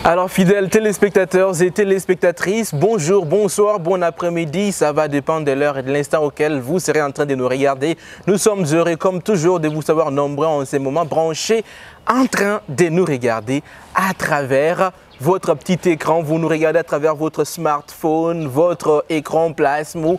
Alors fidèles téléspectateurs et téléspectatrices, bonjour, bonsoir, bon après-midi, ça va dépendre de l'heure et de l'instant auquel vous serez en train de nous regarder. Nous sommes heureux comme toujours de vous savoir nombreux en ces moments branchés en train de nous regarder à travers votre petit écran. Vous nous regardez à travers votre smartphone, votre écran plasma ou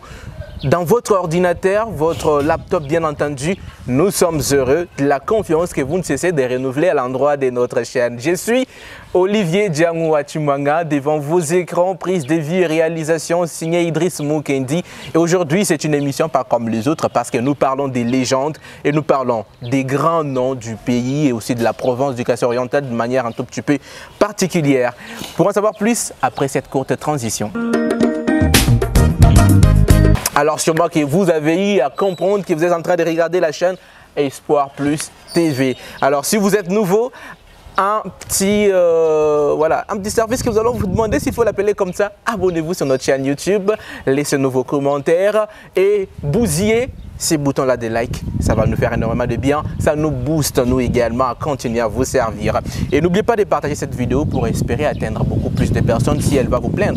dans votre ordinateur, votre laptop bien entendu. Nous sommes heureux de la confiance que vous ne cessez de renouveler à l'endroit de notre chaîne. Je suis Olivier Djangouachimanga devant vos écrans, prise de vie et réalisation signé Idriss Moukendi. Et aujourd'hui, c'est une émission pas comme les autres parce que nous parlons des légendes et nous parlons des grands noms du pays et aussi de la province du Kassai-Oriental de manière un tout petit peu particulière. Pour en savoir plus, après cette courte transition. Alors sûrement que vous avez eu à comprendre que vous êtes en train de regarder la chaîne Espoir Plus TV. Alors si vous êtes nouveau, un petit service que nous allons vous demander, s'il faut l'appeler comme ça, abonnez-vous sur notre chaîne YouTube, laissez-nous vos commentaires et bousillez ces boutons-là de like. Ça va nous faire énormément de bien, ça nous booste nous également à continuer à vous servir. Et n'oubliez pas de partager cette vidéo pour espérer atteindre beaucoup plus de personnes si elle va vous plaire.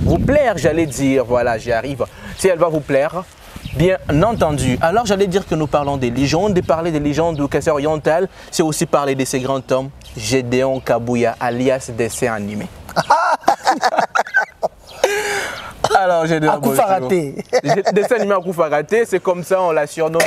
Vous plaire, j'allais dire, voilà, j'y arrive. Si elle va vous plaire, bien entendu. Alors, j'allais dire que nous parlons des légendes. De parler des légendes du Kassai-Oriental, c'est aussi parler de ces grands hommes, Gédéon Kabuya, alias dessin animé. Alors, Gédéon Akoufa-Raté. Dessin animé Akoufa-Raté, c'est comme ça, on l'a surnommé.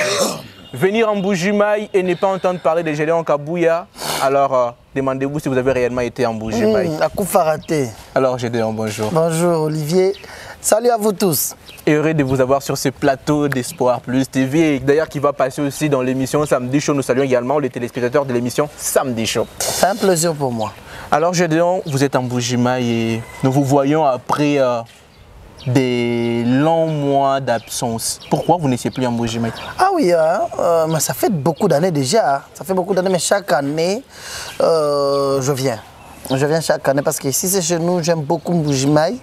Venir en Mbuji-Mayi et ne pas entendre parler de Gédéon Kabuya. Alors, demandez-vous si vous avez réellement été en Mbuji-Mayi. Akoufa-Raté. Alors, Gédéon, bonjour. Bonjour, Olivier. Salut à vous tous. Heureux de vous avoir sur ce plateau d'Espoir Plus TV. D'ailleurs, qui va passer aussi dans l'émission Samedi Show. Nous saluons également les téléspectateurs de l'émission Samedi Show. C'est un plaisir pour moi. Alors, Gédéon, vous êtes en Mbuji-Mayi et nous vous voyons après des longs mois d'absence. Pourquoi vous n'étiez plus en Mbuji-Mayi? Ah oui, mais ça fait beaucoup d'années déjà. Ça fait beaucoup d'années, mais chaque année, je viens. Je viens chaque année parce que ici c'est chez nous, j'aime beaucoup Mbuji-Mayi.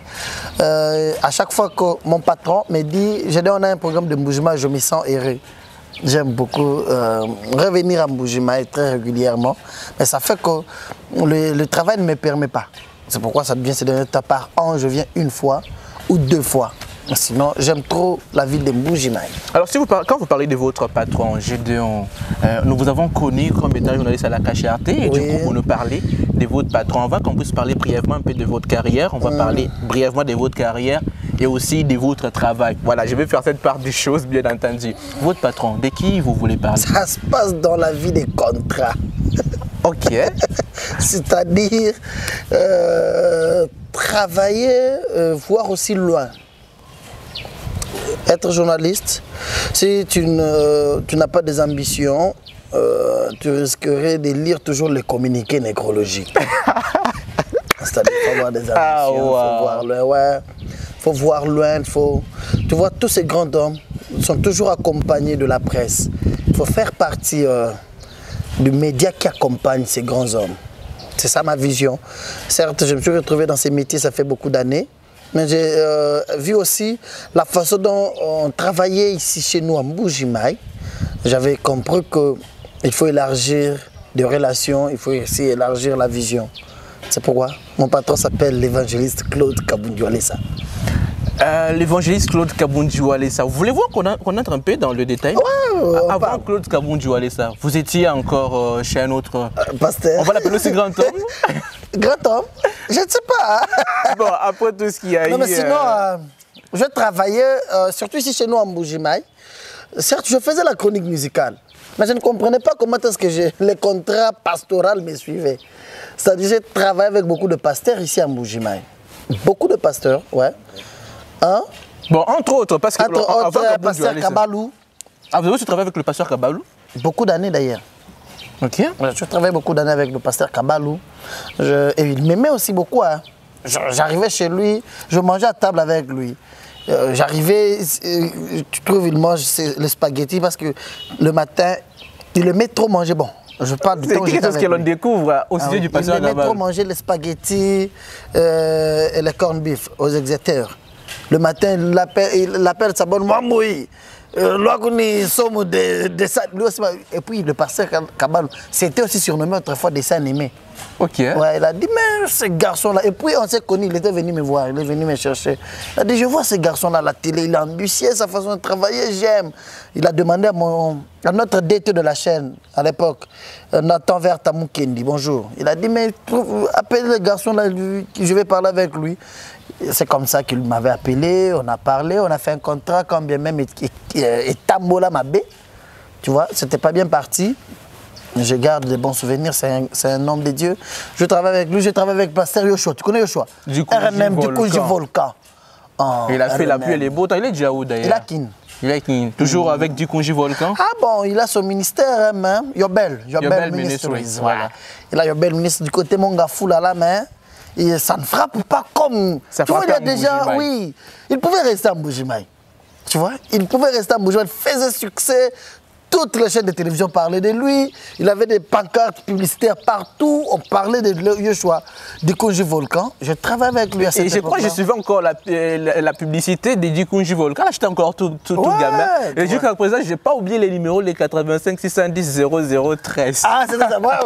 À chaque fois que mon patron me dit, on a un programme de Mbuji-Mayi, je me sens heureux. J'aime beaucoup revenir à Mbuji-Mayi très régulièrement. Mais ça fait que le travail ne me permet pas. C'est pourquoi ça devient ces derniers temps par an, je viens une fois ou deux fois. Sinon, j'aime trop la ville de Mbuji-Mayi. Alors, quand vous parlez de votre patron, Gédéon, nous vous avons connu comme étant journaliste à la Cacharte et oui. Du coup, vous nous parlez de votre patron. On va qu'on puisse parler brièvement un peu de votre carrière. On va parler brièvement de votre carrière et aussi de votre travail. Voilà, je vais faire cette part des choses, bien entendu. Votre patron, de qui vous voulez parler? Ça se passe dans la vie des contrats. Ok. C'est-à-dire travailler, voir aussi loin. Être journaliste, si tu n'as pas des ambitions, tu risquerais de lire toujours les communiqués nécrologiques. C'est-à-dire qu'il faut avoir des ambitions, il faut voir loin. Ouais, faut voir loin, tu vois, tous ces grands hommes sont toujours accompagnés de la presse. Il faut faire partie du média qui accompagne ces grands hommes. C'est ça ma vision. Certes, je me suis retrouvé dans ces métiers, ça fait beaucoup d'années. Mais j'ai vu aussi la façon dont on travaillait ici chez nous à Mbuji-Mayi. J'avais compris qu'il faut élargir des relations, il faut aussi élargir la vision. C'est pourquoi mon patron s'appelle l'évangéliste Claude Kabundji-Walesa. L'évangéliste Claude Kabundji-Walesa. Voulez-vous qu'on entre un peu dans le détail? Avant Claude Kabundji-Walesa, vous étiez encore chez un autre pasteur. On va l'appeler aussi grand homme. Grand homme? Je ne sais pas. Bon, après tout ce qu'il y a eu... Non, mais sinon, je travaillais, surtout ici chez nous à Mbuji-Mayi. Certes, je faisais la chronique musicale. Mais je ne comprenais pas comment est-ce que les contrats pastoraux me suivaient. C'est-à-dire que j'ai travaillé avec beaucoup de pasteurs ici à Mbuji-Mayi. Beaucoup de pasteurs, ouais. Hein? Bon, entre autres, parce que... Entre autres, le pasteur Kabalou. Ah, vous avez aussi travaillé avec le pasteur Kabalou? Beaucoup d'années d'ailleurs. Ok. Je travaillais beaucoup d'années avec le pasteur Kabalou. Et il m'aimait aussi beaucoup. Hein. J'arrivais chez lui, je mangeais à table avec lui. J'arrivais, tu trouves, il mange les spaghettis parce que le matin, il aimait trop manger. Bon, je parle du temps où j'étais avec lui. C'est quelque chose que l'on découvre au sujet du pasteur Kabalou. Il aimait trop manger les spaghettis et les corned beef aux exéteurs. Le matin, il l'appelle sa bonne Mamouï. Et puis le pasteur Kabalo, c'était aussi surnommé autrefois dessin animé. Ok. Ouais, il a dit, mais ce garçon-là, et puis on s'est connus, il était venu me voir, il est venu me chercher. Il a dit, je vois ce garçon-là à la télé, il est ambitieux, sa façon de travailler, j'aime. Il a demandé à notre DT de la chaîne, à l'époque, Nathan Verta Mukendi, bonjour. Il a dit, mais appelez le garçon-là, je vais parler avec lui. C'est comme ça qu'il m'avait appelé, on a parlé, on a fait un contrat, quand bien même et Tambola Mabé, tu vois, c'était pas bien parti. Je garde des bons souvenirs, c'est un homme de Dieu. Je travaille avec lui, je travaille avec Pasteur Yoshua. Tu connais Yoshua? Du RNM, du Koji Volcan. Il a fait la pluie et les beaux temps. Il est déjà où d'ailleurs? Il a Kin. Il est Kin. Toujours avec du Konji Volcan? Ah bon, il a son ministère, hein, Yobel Ministries. Voilà. Il a Yobel Ministre du côté Mongafou là, mais ça ne frappe pas comme... Ça tu vois, il y a déjà... Mbujimaï. Oui, il pouvait rester en Mbujimaï. Tu vois, il pouvait rester en Mbujimaï, il faisait succès. Toutes les chaînes de télévision parlaient de lui. Il avait des pancartes publicitaires partout. On parlait de Yoshua, du Konji Volcan. Je travaille avec lui à cette époque. Et je crois que je suivais encore la publicité de Konji Volcan. Là, j'étais encore tout gamin. Et jusqu'à présent, je n'ai pas oublié les numéros, les 85 610 0013. Ah, c'est ça. Moi,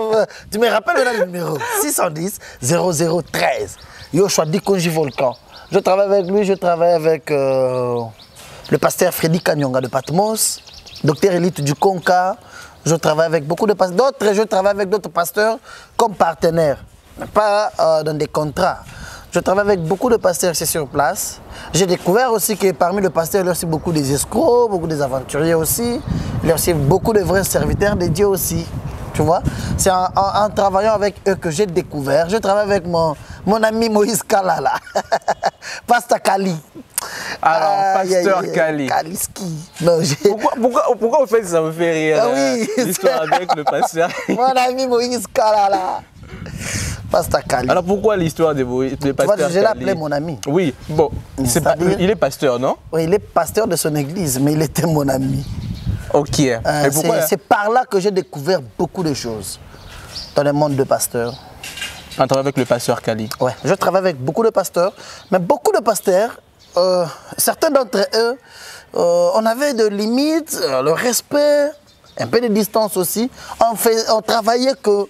tu me rappelles là le numéro 610 0013. Yoshua du Konji Volcan. Je travaille avec lui. Je travaille avec le pasteur Freddy Kanyonga de Patmos. Docteur Élite du Conca, je travaille avec beaucoup de pasteurs. Je travaille avec d'autres pasteurs comme partenaires, pas dans des contrats. Je travaille avec beaucoup de pasteurs ici sur place. J'ai découvert aussi que parmi les pasteurs, il y a aussi beaucoup des escrocs, beaucoup des aventuriers aussi. Il y a aussi beaucoup de vrais serviteurs de Dieu aussi. Tu vois, c'est en travaillant avec eux que j'ai découvert. Je travaille avec mon ami Moïse Kalala, Pasteur Kali. Alors, Pasteur Kali. Kaliski. Non, pourquoi vous faites ça? Ça me fait rire. Ah oui, l'histoire avec le pasteur. Mon ami Moïse Kalala. Pasteur Kali. Alors pourquoi l'histoire de Pasteur Kali? Je l'ai appelé mon ami. Oui, bon, il est pasteur, non? Oui, il est pasteur de son église, mais il était mon ami. Ok. C'est par là que j'ai découvert beaucoup de choses dans le monde de pasteurs. En travaillant avec le pasteur Kali? Oui, je travaille avec beaucoup de pasteurs, mais beaucoup de pasteurs, certains d'entre eux, on avait de limites, le respect, un peu de distance aussi. On travaillait que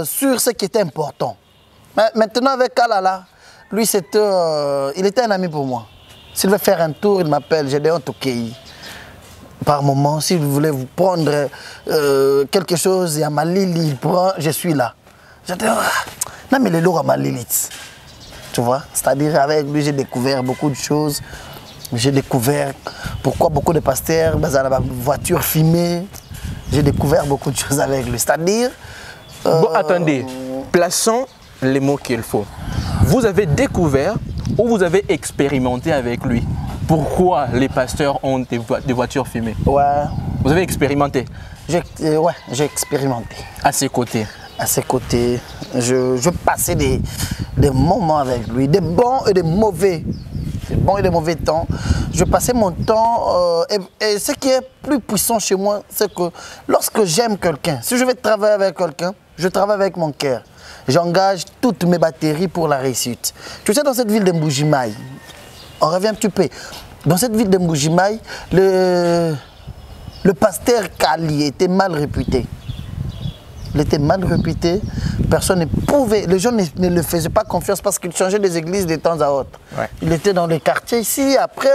sur ce qui était important. Mais maintenant avec Kalala, lui, il était un ami pour moi. S'il veut faire un tour, il m'appelle, j'ai des Ontokei. Par moment, si vous voulez vous prendre quelque chose, il y a ma Lili, il prend, je suis là. Je dis, non mais les lots à ma Lilith. Tu vois, c'est-à-dire avec lui, j'ai découvert beaucoup de choses. J'ai découvert pourquoi beaucoup de pasteurs, dans la voiture filmée. J'ai découvert beaucoup de choses avec lui. C'est-à-dire... Bon, attendez, plaçons les mots qu'il faut. Vous avez découvert ou vous avez expérimenté avec lui? Pourquoi les pasteurs ont des voitures filmées? Ouais. Vous avez expérimenté? Ouais, j'ai expérimenté. À ses côtés? À ses côtés. Je passais des moments avec lui, des bons et des mauvais. Des bons et des mauvais temps. Je passais mon temps. Et ce qui est plus puissant chez moi, c'est que lorsque j'aime quelqu'un, si je vais travailler avec quelqu'un, je travaille avec mon cœur. J'engage toutes mes batteries pour la réussite. Tu sais, dans cette ville de Mbujimaï, on revient un petit peu. Dans cette ville de Mbujimaï, le pasteur Kali était mal réputé. Il était mal réputé. Personne ne pouvait, les gens ne le faisaient pas confiance parce qu'il changeait des églises de temps à autre. Ouais. Il était dans les quartiers ici, après,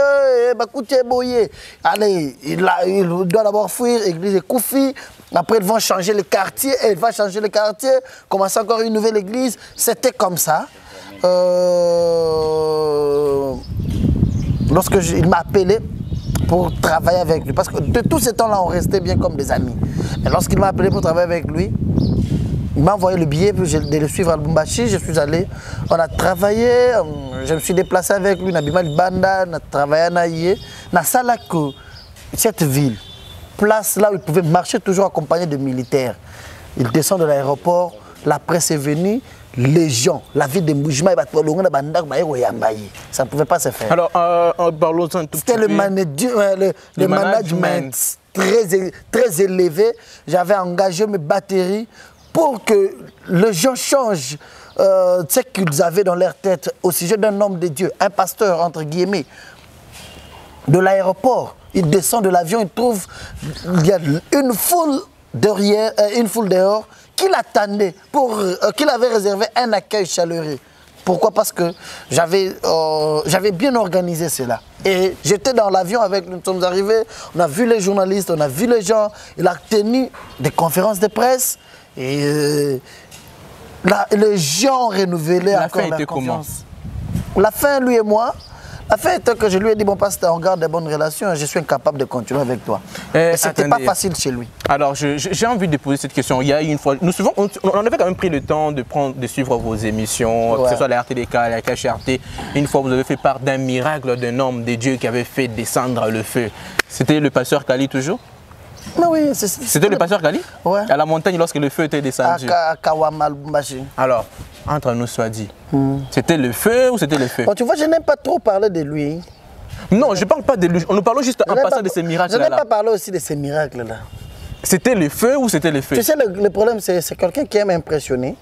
allez, il doit d'abord fuir l'église de Koufi. Après, ils vont changer le quartier, et il va changer le quartier, commencer encore une nouvelle église. C'était comme ça. Lorsque il m'a appelé pour travailler avec lui, parce que de tous ces temps-là, on restait bien comme des amis. Mais lorsqu'il m'a appelé pour travailler avec lui, il m'a envoyé le billet de le suivre à Lubumbashi. Je suis allé, on a travaillé, je me suis déplacé avec lui, Nabima Banda, on a travaillé à Naïe. Dans cette ville, place là où il pouvait marcher toujours accompagné de militaires. Il descend de l'aéroport, la presse est venue, les gens, la ville de Mbujimaï, ça ne pouvait pas se faire. Alors, parlons-en un tout petit peu. C'était le management très élevé. J'avais engagé mes batteries pour que les gens changent ce qu'ils avaient dans leur tête au sujet d'un homme de Dieu, un pasteur, entre guillemets, de l'aéroport. Il descend de l'avion, il trouve il y a une foule derrière, une foule dehors qui l'attendait, qu'il avait réservé un accueil chaleureux. Pourquoi? Parce que j'avais bien organisé cela. Et j'étais dans l'avion avec, nous sommes arrivés, on a vu les journalistes, on a vu les gens, il a tenu des conférences de presse et les gens ont renouvelé encore leur confiance. La fin, lui et moi, la fin était que je lui ai dit, bon pasteur, on garde des bonnes relations, je suis incapable de continuer avec toi. C'était pas facile chez lui. Alors, j'ai envie de poser cette question. Il y a une fois, on avait quand même pris le temps de suivre vos émissions, que ce soit la RTDK, la KHRT. Une fois, vous avez fait part d'un miracle d'un homme de Dieu qui avait fait descendre le feu. C'était le pasteur Kali toujours? Mais oui, c'était le pasteur Kali? Ouais. À la montagne lorsque le feu était descendu. À Kawama, Lubumbashi. Alors, entre nous soit dit, c'était le feu ou c'était le feu? Bon, tu vois, je n'aime pas trop parler de lui. Non, je ne parle pas de lui. On nous parle juste en passant de ces miracles-là. Je n'aime pas parler aussi de ces miracles-là. C'était le feu ou c'était le feu? Tu sais, le problème, c'est quelqu'un qui aime impressionner.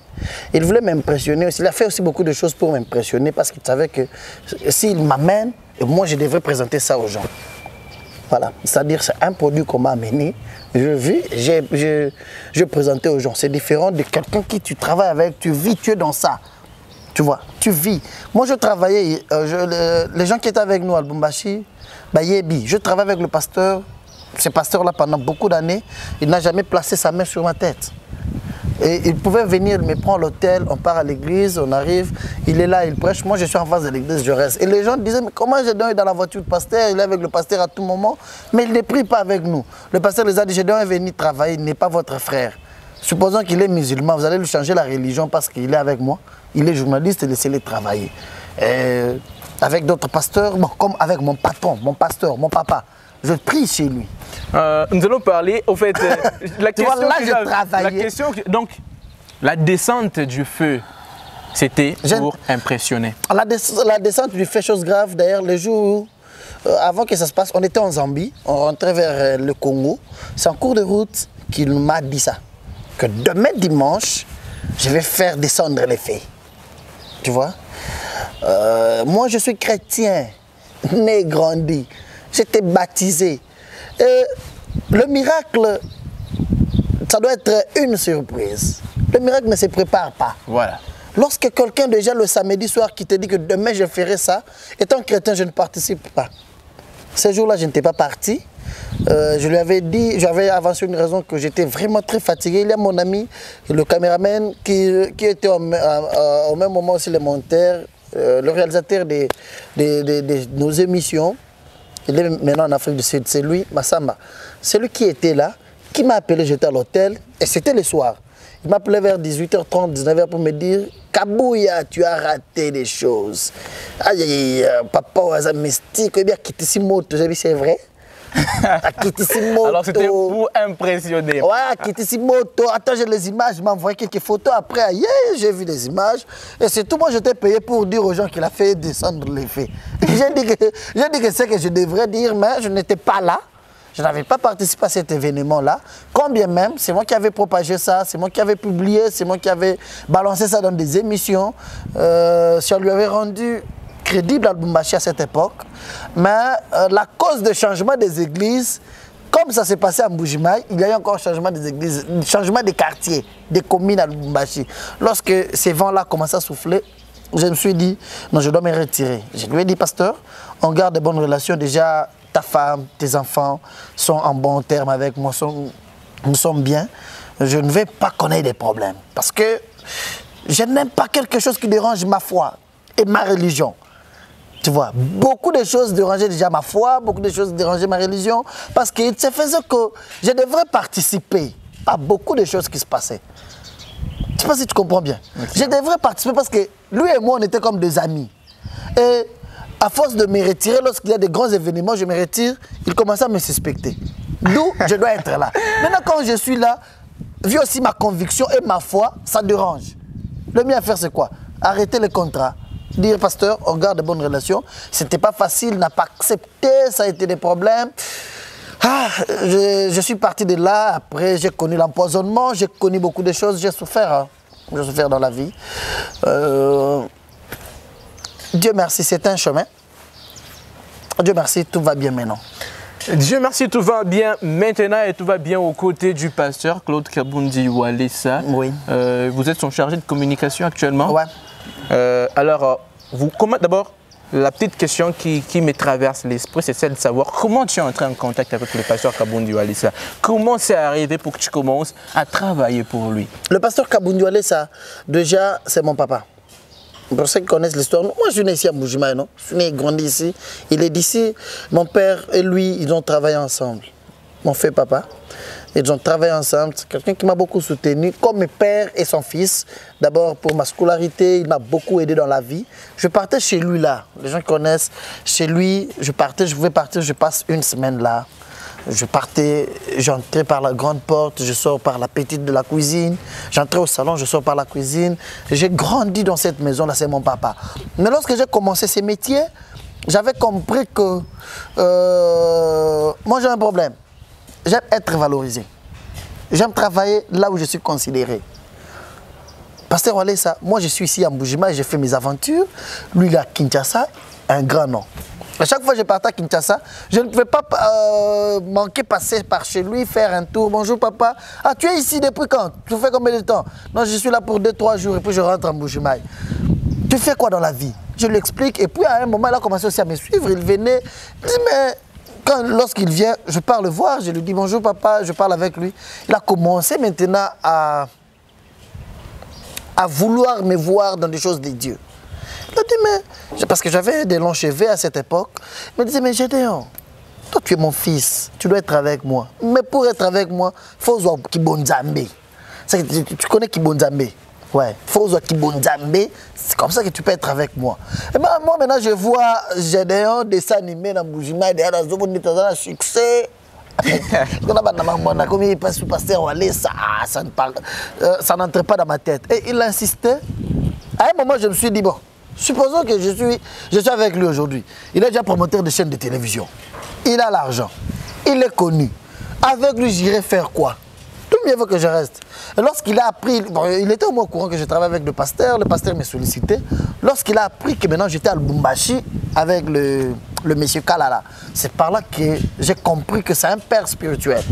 Il voulait m'impressionner aussi. Il a fait aussi beaucoup de choses pour m'impressionner parce qu'il savait que s'il m'amène, moi, je devrais présenter ça aux gens. Voilà, c'est-à-dire c'est un produit qu'on m'a amené, je vis, je présentais aux gens. C'est différent de quelqu'un qui tu travailles avec, tu vis, tu es dans ça. Tu vois, tu vis. Moi je travaillais, les gens qui étaient avec nous à Lubumbashi, Yebi, je travaillais avec le pasteur, ce pasteur-là pendant beaucoup d'années, il n'a jamais placé sa main sur ma tête. Et il pouvait venir me prendre à l'hôtel, on part à l'église, on arrive, il est là, il prêche. Moi, je suis en face de l'église, je reste. Et les gens disaient, mais comment j'ai donné dans la voiture du pasteur? Il est avec le pasteur à tout moment, mais il ne prie pas avec nous. Le pasteur les a dit, j'ai donné venir travailler, il n'est pas votre frère. Supposons qu'il est musulman, vous allez lui changer la religion parce qu'il est avec moi. Il est journaliste, laissez-le travailler. Avec d'autres pasteurs, bon, comme avec mon patron, mon pasteur, mon papa. Je prie chez lui. Nous allons parler, au fait, la question vois, là, je travaillais. Donc, la descente du feu, c'était pour impressionner. La descente du feu, chose grave. D'ailleurs, le jour, avant que ça se passe, on était en Zambie, on rentrait vers le Congo. C'est en cours de route qu'il m'a dit ça. Que demain dimanche, je vais faire descendre les feux. Tu vois? Moi, je suis chrétien, né, grandi. J'étais baptisé. Et le miracle, ça doit être une surprise. Le miracle ne se prépare pas. Voilà. Lorsque quelqu'un déjà le samedi soir qui te dit que demain je ferai ça, étant chrétien, je ne participe pas. Ce jour-là, je n'étais pas parti. Je lui avais dit, j'avais avancé une raison que j'étais vraiment très fatigué. Il y a mon ami, le caméraman, qui était au même moment aussi le monteur, le réalisateur de nos émissions. Il est maintenant en Afrique du Sud, c'est lui, Massamba. C'est lui qui était là, qui m'a appelé, j'étais à l'hôtel, et c'était le soir. Il m'appelait vers 18h30, 19h pour me dire « Kabouya, tu as raté des choses. Aïe, aïe, papa, c'est mystique, eh bien, quitte ici moto. » J'ai dit « C'est vrai ?» Alors c'était pour impressionner. Ouais, quitte moto. Attends, j'ai les images, il m'a envoyé quelques photos après. Yeah, j'ai vu les images. Et c'est tout, moi j'étais payé pour dire aux gens qu'il a fait descendre les faits. J'ai dit que c'est que je devrais dire, mais je n'étais pas là. Je n'avais pas participé à cet événement-là. Combien même, c'est moi qui avais propagé ça, c'est moi qui avais publié, c'est moi qui avais balancé ça dans des émissions. Si on lui avait rendu crédible à Lubumbashi à cette époque, mais la cause de changement des églises, comme ça s'est passé à Mbujimaï, il y a eu encore changement des églises, changement des quartiers, des communes à Lubumbashi. Lorsque ces vents-là commençaient à souffler, je me suis dit, non, je dois me retirer. Je lui ai dit, pasteur, on garde de bonnes relations. Déjà, ta femme, tes enfants sont en bon terme avec moi, nous sommes bien. Je ne vais pas connaître des problèmes. Parce que je n'aime pas quelque chose qui dérange ma foi et ma religion. Tu vois, beaucoup de choses dérangeaient déjà ma foi, beaucoup de choses dérangeaient ma religion, parce qu'il se faisait que je devrais participer à beaucoup de choses qui se passaient. Je ne sais pas si tu comprends bien. Okay. Je devrais participer parce que lui et moi, on était comme des amis. Et à force de me retirer, lorsqu'il y a des grands événements, je me retire, il commence à me suspecter. D'où je dois être là. Maintenant, quand je suis là, vu aussi ma conviction et ma foi, ça dérange. Le mieux à faire, c'est quoi? Arrêter le contrat. Dire, pasteur, on garde de bonnes relations. C'était pas facile, il n'a pas accepté, ça a été des problèmes. Ah, je suis parti de là, après j'ai connu l'empoisonnement, j'ai connu beaucoup de choses, j'ai souffert. Hein. J'ai souffert dans la vie. Dieu merci, c'est un chemin. Dieu merci, tout va bien maintenant. Dieu merci, tout va bien maintenant et tout va bien aux côtés du pasteur Claude Kabundi Walesa. Oui. Vous êtes son chargé de communication actuellement. Ouais. D'abord, la petite question qui me traverse l'esprit, c'est celle de savoir comment tu es entré en contact avec le pasteur Kabundi Walesa. Comment c'est arrivé pour que tu commences à travailler pour lui? Le pasteur Kabundi Walesa, déjà, c'est mon papa. Pour ceux qui connaissent l'histoire, moi je suis né ici à Mbuji-Mayi, non? Je suis né et grandi ici. Il est d'ici. Mon père et lui, ils ont travaillé ensemble. Mon fait papa. Ils ont travaillé ensemble. C'est quelqu'un qui m'a beaucoup soutenu, comme mes pères et son fils. D'abord pour ma scolarité, il m'a beaucoup aidé dans la vie. Je partais chez lui là. Les gens connaissent. Chez lui, je pouvais partir, je passe une semaine là. Je partais, j'entrais par la grande porte, je sors par la petite de la cuisine. J'entrais au salon, je sors par la cuisine. J'ai grandi dans cette maison-là, c'est mon papa. Mais lorsque j'ai commencé ces métiers, j'avais compris que moi j'ai un problème. J'aime être valorisé. J'aime travailler là où je suis considéré. Pasteur Walesa, moi je suis ici à Mbuji-Mayi, j'ai fait mes aventures. Lui il est à Kinshasa, un grand nom. À chaque fois que je partais à Kinshasa, je ne pouvais pas manquer passer par chez lui, faire un tour. Bonjour papa. Ah, tu es ici depuis quand? Tu fais combien de temps? Non, je suis là pour 2-3 jours et puis je rentre en Mbuji-Mayi. Tu fais quoi dans la vie? Je lui explique et puis à un moment, il a commencé aussi à me suivre. Il venait, il dit mais lorsqu'il vient, je pars le voir, je lui dis bonjour papa, je parle avec lui. Il a commencé maintenant à vouloir me voir dans des choses de Dieu. Il a dit, mais, parce que j'avais des longs cheveux à cette époque, il me disait, mais Gédéon, toi tu es mon fils, tu dois être avec moi. Mais pour être avec moi, il faut voir Kibonzambe. Tu connais Kibonzambe? Ouais, il faut voir Kibonzambe, c'est comme ça que tu peux être avec moi. Et ben, moi maintenant je vois Gédéon dessin animé dans Mbuji-Mayi, derrière la succès. Comme il passe sous pasteur Walesa, ça n'entrait pas dans ma tête. Et il insistait. À un moment, je me suis dit, bon, supposons que je suis avec lui aujourd'hui. Il est déjà promoteur de chaîne de télévision. Il a l'argent. Il est connu. Avec lui, j'irai faire quoi? Tout mieux vaut que je reste. Et lorsqu'il a appris, bon, il était au moins au courant que je travaillais avec le pasteur me sollicitait. Lorsqu'il a appris que maintenant j'étais à Lubumbashi avec le monsieur Kalala, c'est par là que j'ai compris que c'est un père spirituel.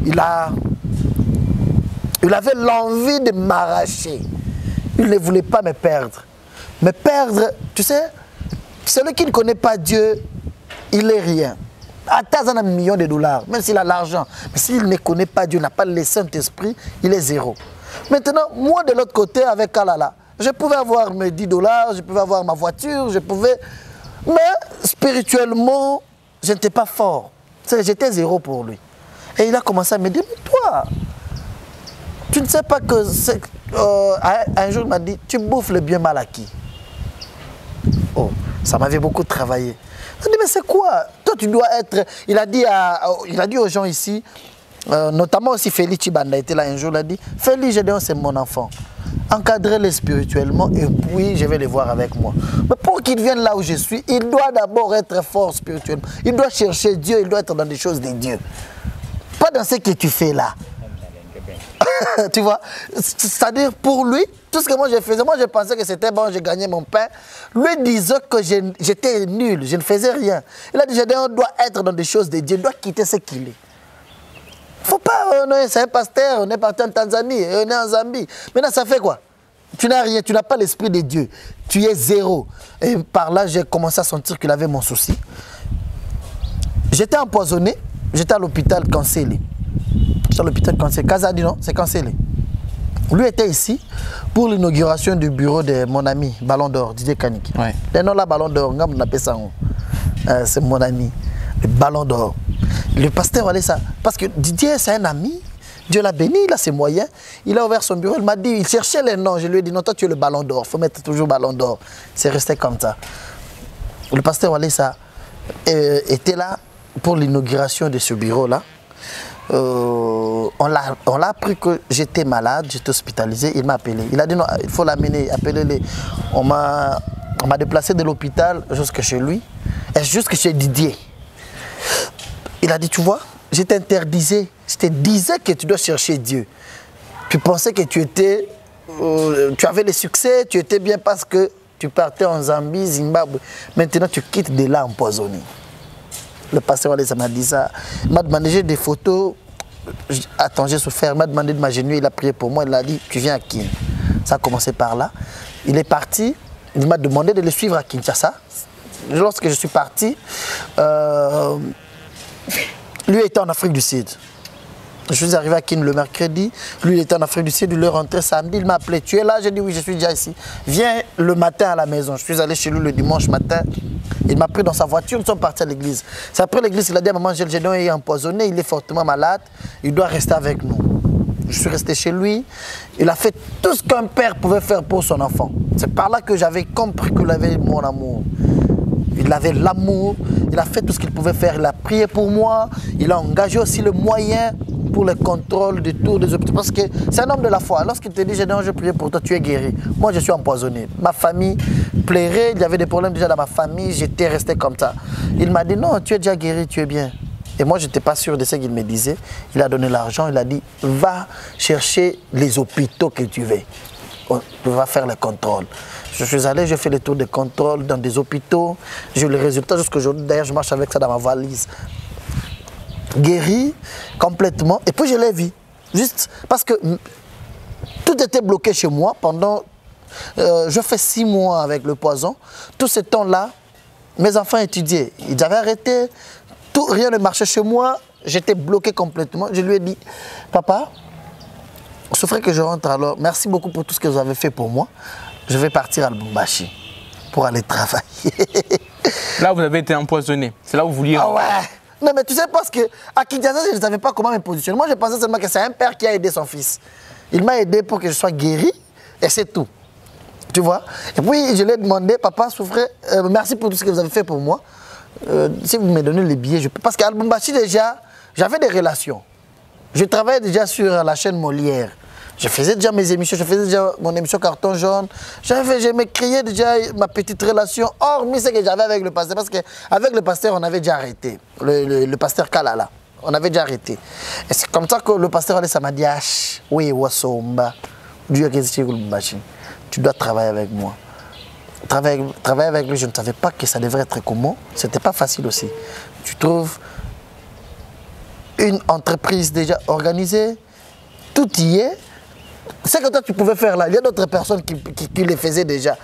Il avait l'envie de m'arracher. Il ne voulait pas me perdre. Me perdre, tu sais, celui qui ne connaît pas Dieu, il n'est rien. Attends un million de dollars, même s'il a l'argent. Mais s'il ne connaît pas Dieu, n'a pas le Saint-Esprit, il est zéro. Maintenant, moi de l'autre côté, avec Kalala, je pouvais avoir mes 10 dollars, je pouvais avoir ma voiture, je pouvais... Mais spirituellement, je n'étais pas fort. J'étais zéro pour lui. Et il a commencé à me dire, mais toi, tu ne sais pas que... un jour, il m'a dit, tu bouffes le bien mal acquis. Oh, ça m'avait beaucoup travaillé. Il m'a dit, mais c'est quoi? Toi, tu dois être... Il a dit aux gens ici, notamment aussi Félix Chibanda était là un jour, il a dit, Félix Gédéon, c'est mon enfant. Encadrez-les spirituellement et puis je vais les voir avec moi. Mais pour qu'ils viennent là où je suis, il doit d'abord être fort spirituellement. Il doit chercher Dieu, il doit être dans des choses de Dieu. Pas dans ce que tu fais là. Tu vois? C'est-à-dire pour lui, tout ce que moi je faisais, moi je pensais que c'était bon, j'ai gagné mon pain. Lui disait que j'étais nul, je ne faisais rien. Il a dit, Gédéon doit être dans des choses de Dieu, il doit quitter ce qu'il est. Faut pas, c'est un pasteur, on est parti en Tanzanie, on est en Zambie. Maintenant, ça fait quoi? Tu n'as rien, tu n'as pas l'esprit de Dieu. Tu es zéro. Et par là, j'ai commencé à sentir qu'il avait mon souci. J'étais empoisonné, j'étais à l'hôpital cancellé. J'étais à l'hôpital cancellé. Kazadi, non, c'est cancellé. Lui était ici pour l'inauguration du bureau de mon ami, Ballon d'Or, Didier Kaniki. Ouais. Le nom là, Ballon d'Or, c'est mon ami, le Ballon d'Or. Le pasteur Walesa, parce que Didier c'est un ami, Dieu l'a béni, il a ses moyens, il a ouvert son bureau, il m'a dit, il cherchait les noms, je lui ai dit non, toi tu es le Ballon d'Or, il faut mettre toujours Ballon d'Or. C'est resté comme ça. Le pasteur Walesa était là pour l'inauguration de ce bureau-là. On l'a appris que j'étais malade, j'étais hospitalisé, il m'a appelé. Il a dit non, il faut l'amener, appelez-les. On m'a déplacé de l'hôpital jusqu'à chez lui, et jusqu'à chez Didier. Il a dit, tu vois, je t'interdisais, je te disais que tu dois chercher Dieu. Tu pensais que tu avais le succès, tu étais bien parce que tu partais en Zambie, Zimbabwe. Maintenant, tu quittes de là empoisonné. Le pasteur Wallace m'a dit ça. Il m'a demandé, j'ai des photos. Attends, j'ai souffert. Il m'a demandé de m'agenouiller, il a prié pour moi. Il a dit, tu viens à Kin. Ça a commencé par là. Il est parti. Il m'a demandé de le suivre à Kinshasa. Lorsque je suis parti, lui était en Afrique du Sud. Je suis arrivé à Kin le mercredi. Lui, il était en Afrique du Sud. Il est rentré samedi. Il m'a appelé. Tu es là? J'ai dit oui, je suis déjà ici. Viens le matin à la maison. Je suis allé chez lui le dimanche matin. Il m'a pris dans sa voiture. Nous sommes partis à l'église. C'est après l'église qu'il a dit à maman, Gilles Gédéon est empoisonné. Il est fortement malade. Il doit rester avec nous. Je suis resté chez lui. Il a fait tout ce qu'un père pouvait faire pour son enfant. C'est par là que j'avais compris qu'il avait mon amour. Il avait l'amour. Il a fait tout ce qu'il pouvait faire. Il a prié pour moi. Il a engagé aussi le moyen pour le contrôle du tour des hôpitaux. Parce que c'est un homme de la foi. Lorsqu'il te dit, Gédéon, je prie pour toi, tu es guéri. Moi, je suis empoisonné. Ma famille plairait. Il y avait des problèmes déjà dans ma famille. J'étais resté comme ça. Il m'a dit, non, tu es déjà guéri, tu es bien. Et moi, je n'étais pas sûr de ce qu'il me disait. Il a donné l'argent. Il a dit, va chercher les hôpitaux que tu veux. Tu vas faire le contrôle. Je suis allé, j'ai fait le tour de contrôle dans des hôpitaux. J'ai eu les résultats jusqu'aujourd'hui. D'ailleurs, je marche avec ça dans ma valise. Guéri complètement. Et puis, je l'ai vu. Juste parce que tout était bloqué chez moi pendant... je fais 6 mois avec le poison. Tout ce temps-là, mes enfants étudiaient. Ils avaient arrêté. Tout, rien ne marchait chez moi. J'étais bloqué complètement. Je lui ai dit, papa, il faudrait que je rentre alors. Merci beaucoup pour tout ce que vous avez fait pour moi. Je vais partir à Lubumbashi pour aller travailler. Là, vous avez été empoisonné. C'est là où vous vouliez... Ah ouais. Non, mais tu sais, parce qu'à Kinshasa, je ne savais pas comment me positionner. Moi, je pensais seulement que c'est un père qui a aidé son fils. Il m'a aidé pour que je sois guéri, et c'est tout. Tu vois? Et puis, je lui ai demandé, papa, souffrez, merci pour tout ce que vous avez fait pour moi. Si vous me donnez les billets, je peux. Parce qu'à Lubumbashi, déjà, j'avais des relations. Je travaillais déjà sur la chaîne Molière. Je faisais déjà mes émissions, je faisais déjà mon émission Carton Jaune. Je me créais déjà ma petite relation, hormis ce que j'avais avec le pasteur. Parce qu'avec le pasteur, on avait déjà arrêté. Le pasteur Kalala, on avait déjà arrêté. Et c'est comme ça que le pasteur allait, ça m'a dit, oui, Wassomba, tu dois travailler avec moi. Travailler avec lui, je ne savais pas que ça devrait être comment. Ce n'était pas facile aussi. Tu trouves une entreprise déjà organisée, tout y est. C'est que toi tu pouvais faire là, il y a d'autres personnes qui le faisaient déjà.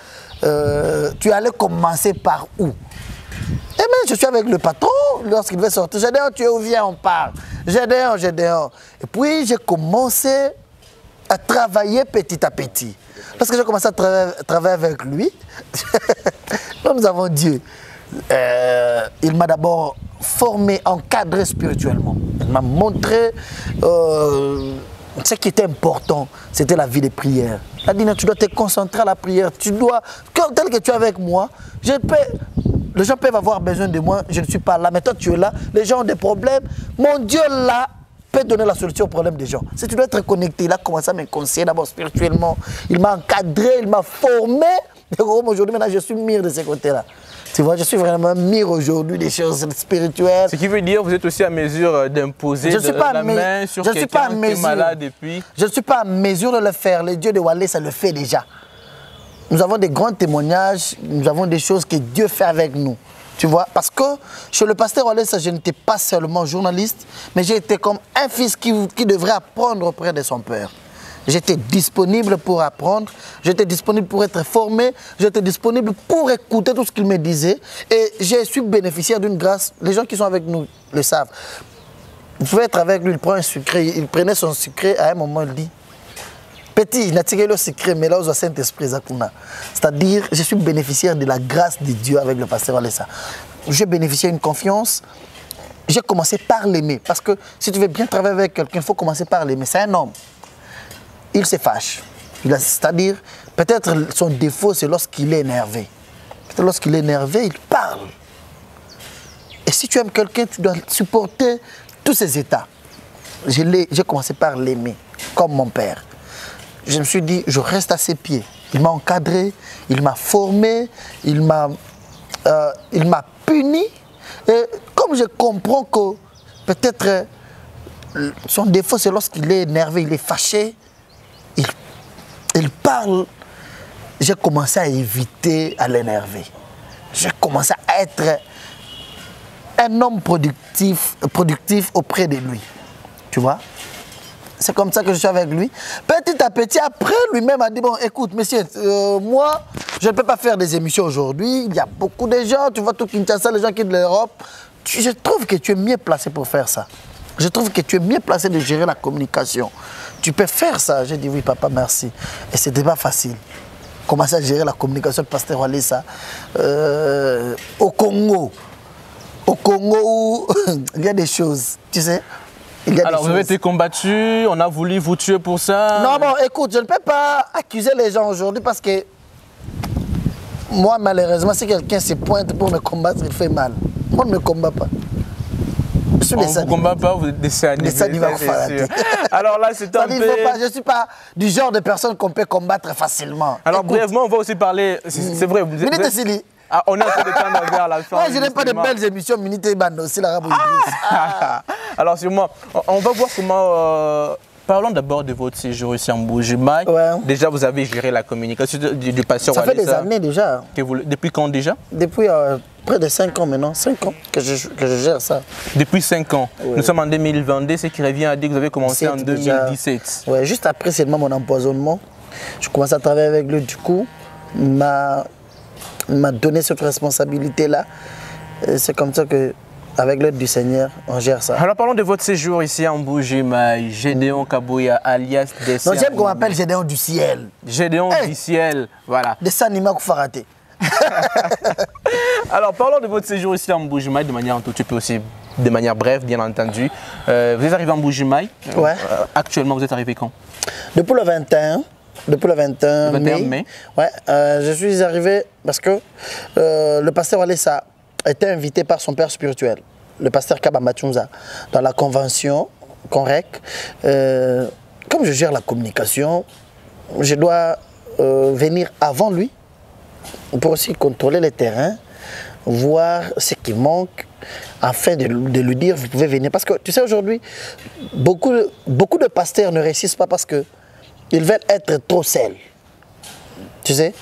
Tu allais commencer par où? Eh bien, je suis avec le patron lorsqu'il devait sortir. Gédéon, tu es où? Viens, on parle. Gédéon, Gédéon. Et puis j'ai commencé à travailler petit à petit. Lorsque j'ai commencé à travailler avec lui, nous avons Dieu. Il m'a d'abord formé, encadré spirituellement. Il m'a montré ce qui était important, c'était la vie de prière. Il a dit, tu dois te concentrer à la prière. Tu dois, tel que tu es avec moi, les gens peuvent avoir besoin de moi, je ne suis pas là. Mais toi, tu es là, les gens ont des problèmes. Mon Dieu, là, peut donner la solution aux problèmes des gens. Si tu dois être connecté, il a commencé à me conseiller d'abord spirituellement. Il m'a encadré, il m'a formé. Et aujourd'hui, maintenant, je suis mûr de ces côtés-là. Tu vois, je suis vraiment mûr aujourd'hui des choses spirituelles. Ce qui veut dire que vous êtes aussi à mesure d'imposer la main sur quelqu'un qui est malade et puis... Je ne suis pas à mesure de le faire. Le Dieu de Wallace, ça le fait déjà. Nous avons des grands témoignages, nous avons des choses que Dieu fait avec nous. Tu vois, parce que chez le pasteur Wallace, je n'étais pas seulement journaliste, mais j'étais comme un fils qui devrait apprendre auprès de son père. J'étais disponible pour apprendre, j'étais disponible pour être formé, j'étais disponible pour écouter tout ce qu'il me disait. Et je suis bénéficiaire d'une grâce. Les gens qui sont avec nous le savent. Vous pouvez être avec lui, il prend un sucré, il prenait son sucré, à un moment il dit, petit, il n'a tiré le sucré, mais là, au Saint-Esprit, c'est-à-dire, je suis bénéficiaire de la grâce de Dieu avec le pasteur Alessa. J'ai bénéficié d'une confiance. J'ai commencé par l'aimer. Parce que si tu veux bien travailler avec quelqu'un, il faut commencer par l'aimer. C'est un homme. Il se fâche. C'est-à-dire, peut-être son défaut, c'est lorsqu'il est énervé. Peut-être lorsqu'il est énervé, il parle. Et si tu aimes quelqu'un, tu dois supporter tous ses états. J'ai commencé par l'aimer, comme mon père. Je me suis dit, je reste à ses pieds. Il m'a encadré, il m'a formé, il m'a puni. Et comme je comprends que peut-être son défaut, c'est lorsqu'il est énervé, il est fâché, il parle, j'ai commencé à éviter à l'énerver. J'ai commencé à être un homme productif auprès de lui. Tu vois? C'est comme ça que je suis avec lui. Petit à petit, après, lui-même a dit, bon, écoute, monsieur, moi, je ne peux pas faire des émissions aujourd'hui. Il y a beaucoup de gens, tu vois, tout Kinshasa, les gens qui sont de l'Europe. Je trouve que tu es mieux placé pour faire ça. Je trouve que tu es mieux placé de gérer la communication. Tu peux faire ça. J'ai dit, oui, papa, merci. Et ce n'était pas facile. Commencer à gérer la communication de Pasteur Walesa au Congo. Au Congo où il y a des choses, tu sais. Alors, vous avez été combattu, on a voulu vous tuer pour ça. Non, bon, écoute, je ne peux pas accuser les gens aujourd'hui parce que moi, malheureusement, si quelqu'un se pointe pour me combattre, il fait mal. Moi, on ne me combat pas. Je suis on ne vous combat pas, vous êtes des animés. Alors là, c'est un peu... Je ne suis pas du genre de personne qu'on peut combattre facilement. Alors, écoute, brièvement, on va aussi parler... C'est vrai, vous êtes... Ah, on est en train de tendre vers la fin. Moi, je n'ai pas de belles émissions, Minute et Bando, aussi l'arabe. Alors, sûrement, on va voir comment... Parlons d'abord de votre séjour ici en Mbuji-Mayi. Ouais. Déjà, vous avez géré la communication du pasteur Walesa. Ça fait des années déjà. Depuis quand déjà? Depuis près de 5 ans maintenant. 5 ans que je gère ça. Depuis 5 ans. Ouais. Nous sommes en 2022, ce qui revient à dire que vous avez commencé en 2017. Oui, juste après seulement mon empoisonnement. Je commençais à travailler avec lui. Du coup, il m'a donné cette responsabilité-là. C'est comme ça que, avec l'aide du Seigneur, on gère ça. Alors parlons de votre séjour ici en Mbuji-Mayi. Gédéon Kabouya, alias Dessin. Non, j'aime qu'on m'appelle Gédéon du ciel. Gédéon du ciel, voilà. Dessin Nima Koufaraté. Alors parlons de votre séjour ici en Mbuji-Mayi de manière un tout petit peu aussi, de manière brève, bien entendu. Vous êtes arrivé en Mbuji-Mayi. Ouais. Actuellement, vous êtes arrivé quand? Depuis le 21. Depuis le 21 mai. Ouais, je suis arrivé parce que le pasteur Walesa a été invité par son père spirituel, le pasteur Kaba Machunza, dans la convention correcte. Comme je gère la communication, je dois venir avant lui pour aussi contrôler les terrains, voir ce qui manque, afin de lui dire, vous pouvez venir. Parce que tu sais, aujourd'hui, beaucoup de pasteurs ne réussissent pas parce que ils veulent être trop seuls. Tu sais,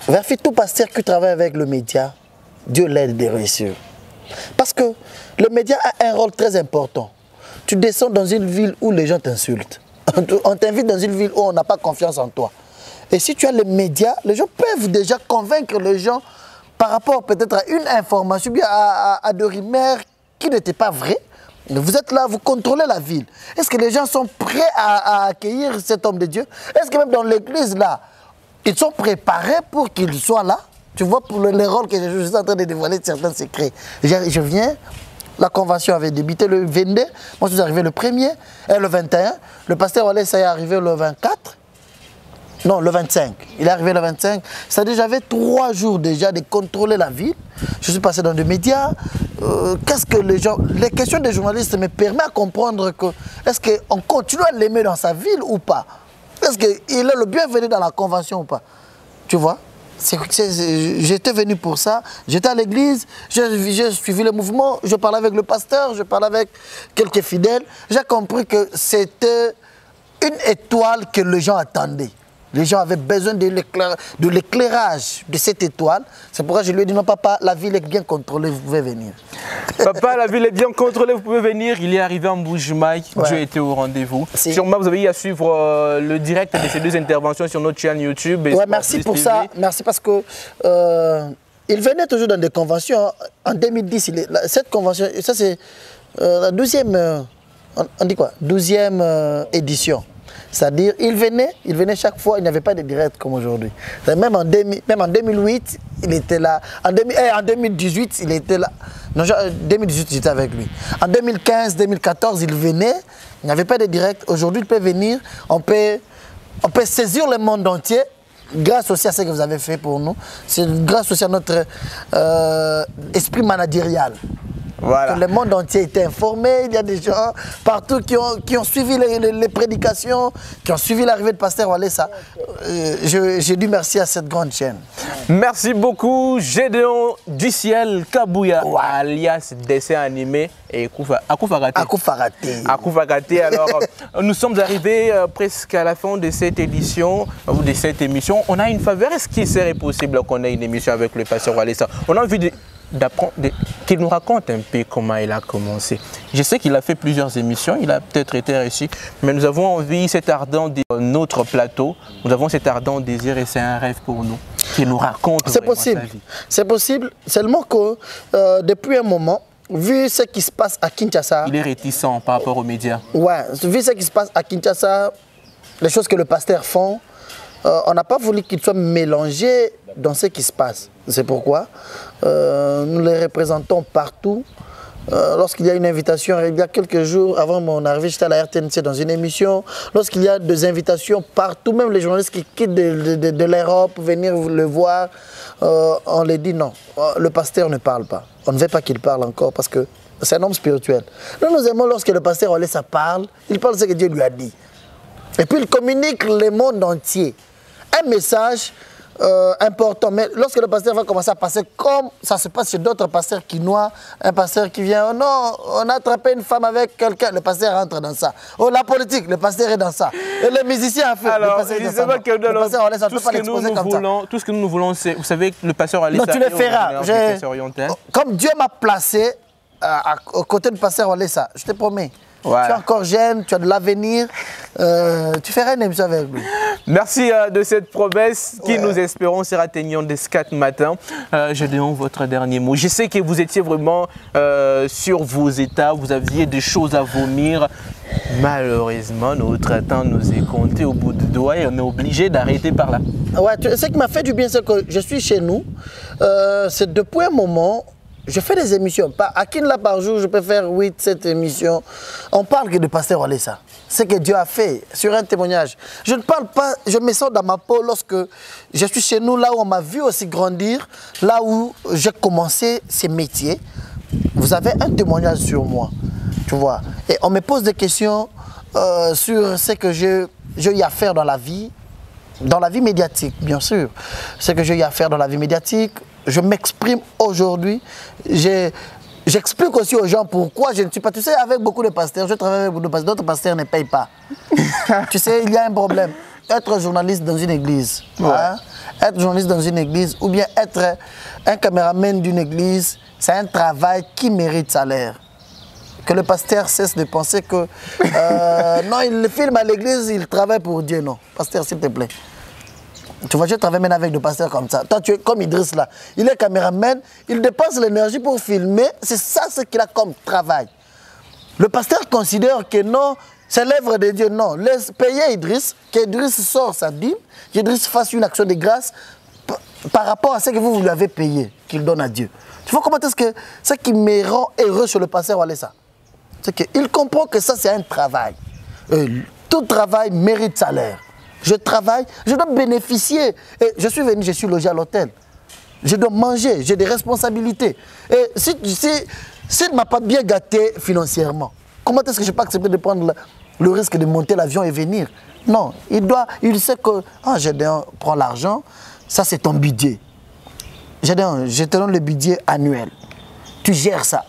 vérifie tout pasteur qui travaille avec le média, Dieu l'aide de réussir. Parce que le média a un rôle très important. Tu descends dans une ville où les gens t'insultent. On t'invite dans une ville où on n'a pas confiance en toi. Et si tu as les médias, les gens peuvent déjà convaincre les gens par rapport peut-être à une information, bien à des rumeurs qui n'étaient pas vraies. Vous êtes là, vous contrôlez la ville. Est-ce que les gens sont prêts à accueillir cet homme de Dieu? Est-ce que même dans l'église, là, ils sont préparés pour qu'il soit là? Tu vois, pour les rôles que je suis en train de dévoiler certains secrets. Je viens, la convention avait débuté le 22, moi je suis arrivé le 1er, et le 21. Le pasteur Walesa est arrivé le 24. Non, le 25. Il est arrivé le 25. C'est-à-dire j'avais 3 jours déjà de contrôler la ville. Je suis passé dans des médias. Qu'est-ce que les gens... Les questions des journalistes me permettent de comprendre que... Est-ce qu'on continue à l'aimer dans sa ville ou pas? Est-ce qu'il est le bienvenu dans la convention ou pas? Tu vois? J'étais venu pour ça. J'étais à l'église. J'ai suivi le mouvement. Je parlais avec le pasteur. Je parlais avec quelques fidèles. J'ai compris que c'était une étoile que les gens attendaient. Les gens avaient besoin de l'éclairage de cette étoile. C'est pourquoi je lui ai dit, non papa, la ville est bien contrôlée, vous pouvez venir. Papa, la ville est bien contrôlée, vous pouvez venir. Il est arrivé en Mbuji-Mayi, Dieu était au rendez-vous. Sûrement, vous avez eu à suivre le direct de ces 2 interventions sur notre chaîne YouTube. Ouais, merci pour ça. Merci parce que il venait toujours dans des conventions. En 2010, cette convention, ça c'est la 12e, on dit quoi, 12e édition. C'est-à-dire, il venait chaque fois, il n'y avait pas de direct comme aujourd'hui. Même en 2008, il était là. En 2018, il était là. Non, 2018, j'étais avec lui. En 2015, 2014, il venait, il n'y avait pas de direct. Aujourd'hui, il peut venir, on peut saisir le monde entier grâce aussi à ce que vous avez fait pour nous. C'est grâce aussi à notre esprit managérial. Voilà. Que le monde entier était informé, il y a des gens partout qui ont suivi les prédications, qui ont suivi l'arrivée de pasteur Walesa. J'ai dû merci à cette grande chaîne. Merci beaucoup, Gédéon du ciel Kabouya, alias dessin animé et Akoufarate. Akoufarate. Alors, nous sommes arrivés presque à la fin de cette édition, ou de cette émission. On a une faveur. Est-ce qu'il serait possible qu'on ait une émission avec le pasteur Walesa? On a envie de... qu'il nous raconte un peu comment il a commencé. Je sais qu'il a fait plusieurs émissions, il a peut-être été réussi, mais nous avons envie, cet ardent de notre plateau, nous avons cet ardent désir et c'est un rêve pour nous, qu'il nous raconte sa vie. C'est possible, seulement que depuis un moment, vu ce qui se passe à Kinshasa... Il est réticent par rapport aux médias. Ouais, vu ce qui se passe à Kinshasa, les choses que le pasteur font, on n'a pas voulu qu'il soit mélangé dans ce qui se passe. C'est pourquoi nous les représentons partout. Lorsqu'il y a une invitation, il y a quelques jours avant mon arrivée, j'étais à la RTNC dans une émission. Lorsqu'il y a des invitations partout, même les journalistes qui quittent de l'Europe pour venir le voir, on les dit non, le pasteur ne parle pas. On ne veut pas qu'il parle encore parce que c'est un homme spirituel. Nous aimons lorsque le pasteur Walesa parle, il parle ce que Dieu lui a dit. Et puis il communique le monde entier. Un message important. Mais lorsque le pasteur va commencer à passer comme ça se passe chez d'autres pasteurs qui noient, un pasteur qui vient, oh non, on a attrapé une femme avec quelqu'un, le pasteur rentre dans ça. Oh, la politique, le pasteur est dans ça. Et le musicien a fait, alors, le pasteur est dans ça. Le pasteur Walesa, on ne peut pas l'exposer comme ça. Tout ce que nous voulons, c'est, vous savez, le pasteur Walesa... Non, tu le feras. Comme Dieu m'a placé à côté du pasteur Walesa, je te promets. Ouais. Tu es encore jeune, tu as de l'avenir, tu feras une émission avec lui. Merci de cette promesse qui, nous espérons, sera atteignante dès ce 4 matin. Je demande votre dernier mot. Je sais que vous étiez vraiment sur vos états, vous aviez des choses à vomir. Malheureusement, notre temps nous est compté au bout du doigt et on est obligé d'arrêter par là. Ouais, ce qui m'a fait du bien, c'est que je suis chez nous. C'est depuis un moment... Je fais des émissions. À Kinla par jour, je peux faire 8-7 émissions. On parle que de pasteur Walesa. Ce que Dieu a fait sur un témoignage. Je ne parle pas, je me sens dans ma peau lorsque je suis chez nous, là où on m'a vu aussi grandir, là où j'ai commencé ces métiers. Vous avez un témoignage sur moi, tu vois. Et on me pose des questions sur ce que j'ai eu à faire dans la vie médiatique, bien sûr. Ce que j'ai eu à faire dans la vie médiatique. Je m'exprime aujourd'hui, j'explique aussi aux gens pourquoi je ne suis pas... Tu sais, avec beaucoup de pasteurs, je travaille avec beaucoup de pasteurs, d'autres pasteurs ne payent pas. Tu sais, il y a un problème. Être journaliste dans une église, ouais. Hein? Être journaliste dans une église ou bien être un caméraman d'une église, c'est un travail qui mérite salaire. Que le pasteur cesse de penser que non, il filme à l'église, il travaille pour Dieu. Non, pasteur, s'il te plaît. Tu vois, je travaille maintenant avec des pasteurs comme ça. Toi, tu es comme Idriss là. Il est caméraman, il dépense l'énergie pour filmer. C'est ça ce qu'il a comme travail. Le pasteur considère que non, c'est l'œuvre de Dieu. Non, laisse payer Idriss, qu'Idriss sort sa dîme, qu'Idriss fasse une action de grâce par rapport à ce que vous lui avez payé, qu'il donne à Dieu. Tu vois comment est-ce que ce qui me rend heureux sur le pasteur Walesa, c'est qu'il comprend que ça, c'est un travail. Tout travail mérite salaire. Je travaille, je dois bénéficier. Et je suis venu, je suis logé à l'hôtel. Je dois manger, j'ai des responsabilités. Et s'il ne m'a pas bien gâté financièrement, comment est-ce que je peux accepter de prendre le risque de monter l'avion et venir? Non, il sait que Gédéon prend l'argent, ça c'est ton budget. Gédéon, je te donne le budget annuel. Tu gères ça.